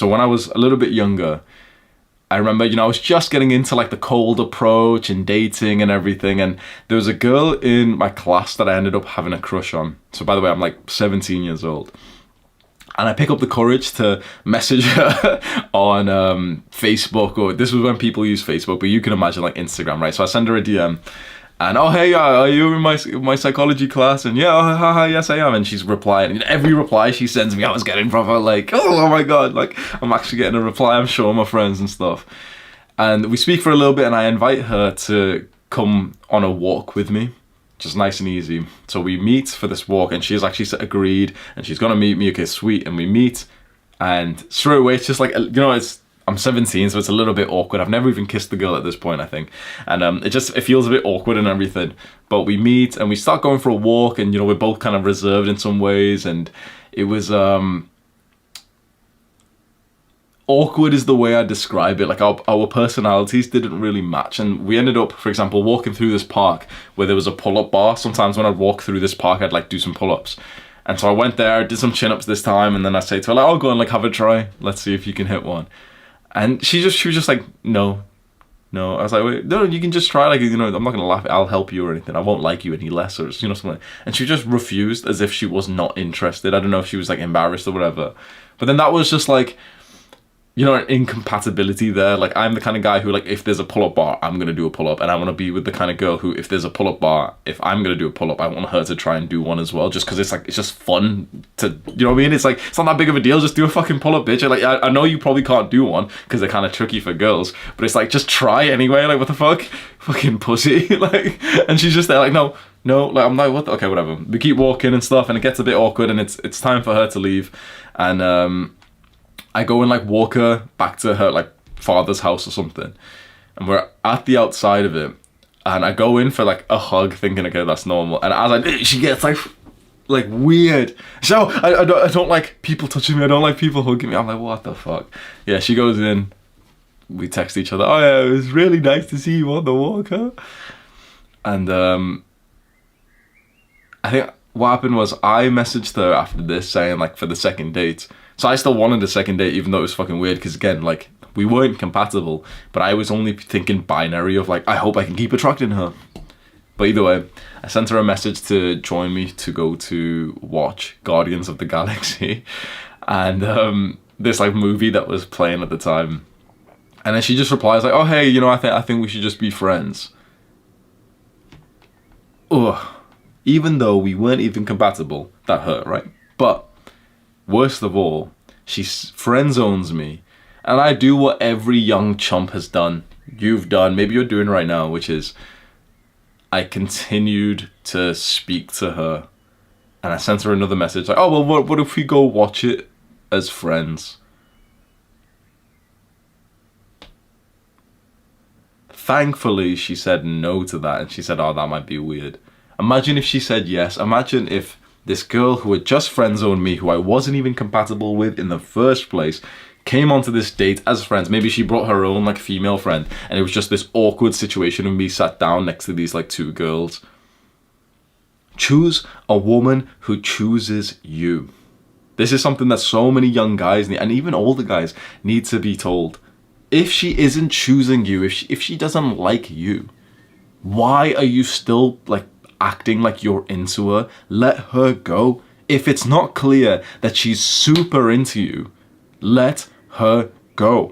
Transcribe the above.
So when I was a little bit younger, I remember, I was just getting into like the cold approach and dating and everything. And there was a girl in my class that I ended up having a crush on. So by the way, I'm like 17 years old. And I pick up the courage to message her on Facebook, or this was when people use Facebook, but you can imagine like Instagram, right? So I send her a DM and, oh, hey, are you in my psychology class? And yeah, haha, yes, I am. And she's replying. And every reply she sends me, I was getting proper like, oh my God, like I'm actually getting a reply. I'm showing my friends and stuff. And we speak for a little bit and I invite her to come on a walk with me. Just nice and easy. So we meet for this walk and she's actually agreed and she's gonna meet me. Okay, sweet. And we meet and straight away it's just like, I'm 17, so it's a little bit awkward. I've never even kissed the girl at this point, I think. And it feels a bit awkward and everything. But we meet and we start going for a walk and, we're both kind of reserved in some ways. And it was, awkward is the way I describe it. Like our personalities didn't really match. And we ended up, for example, walking through this park where there was a pull-up bar. Sometimes when I'd walk through this park, I'd like do some pull-ups. And so I went there, did some chin-ups this time. And then I say to her, like, oh, go and like have a try. Let's see if you can hit one. And she was just like, no. I was like, wait, no, you can just try. Like, I'm not gonna laugh. I'll help you or anything. I won't like you any less or something like that. And she just refused as if she was not interested. I don't know if she was like embarrassed or whatever. But then that was just like, an incompatibility there. Like, I'm the kind of guy who, like, if there's a pull-up bar, I'm gonna do a pull-up. And I want to be with the kind of girl who, if there's a pull-up bar, if I'm gonna do a pull-up, I want her to try and do one as well, just because it's just fun to, you know what I mean? It's like, it's not that big of a deal, just do a fucking pull-up, bitch. Like, I know you probably can't do one because they're kind of tricky for girls, but it's like, just try anyway. Like, what the fuck? Fucking pussy. Like, and she's just there like, no, like, I'm like, what okay, whatever. We keep walking and stuff and it gets a bit awkward and it's time for her to leave. And I go and like walk her back to her like father's house or something, and we're at the outside of it, and I go in for like a hug, thinking, okay, that's normal. And as I she gets like weird. So I don't like people touching me. I don't like people hugging me. I'm like, what the fuck? Yeah, she goes in. We text each other. Oh yeah, it was really nice to see you on the walk, huh? And I think what happened was I messaged her after this saying like for the second date. So I still wanted a second date, even though it was fucking weird, because again, like, we weren't compatible, but I was only thinking binary of like, I hope I can keep attracting her. But either way, I sent her a message to join me to go to watch Guardians of the Galaxy and this like movie that was playing at the time. And then she just replies like, oh hey, I think we should just be friends. Ugh. Even though we weren't even compatible, that hurt, right? But worst of all, she friend zones me, and I do what every young chump has done, you've done, maybe you're doing right now, which is I continued to speak to her, and I sent her another message like, oh well, what if we go watch it as friends? Thankfully, she said no to that, and she said, oh, that might be weird. Imagine if she said yes. Imagine if this girl who had just friend-zoned me, who I wasn't even compatible with in the first place, came onto this date as friends. Maybe she brought her own like female friend, and it was just this awkward situation of me sat down next to these like two girls. Choose a woman who chooses you. This is something that so many young guys need, and even older guys need to be told. If she isn't choosing you, if she doesn't like you, why are you still like acting like you're into her? Let her go. If it's not clear that she's super into you, let her go.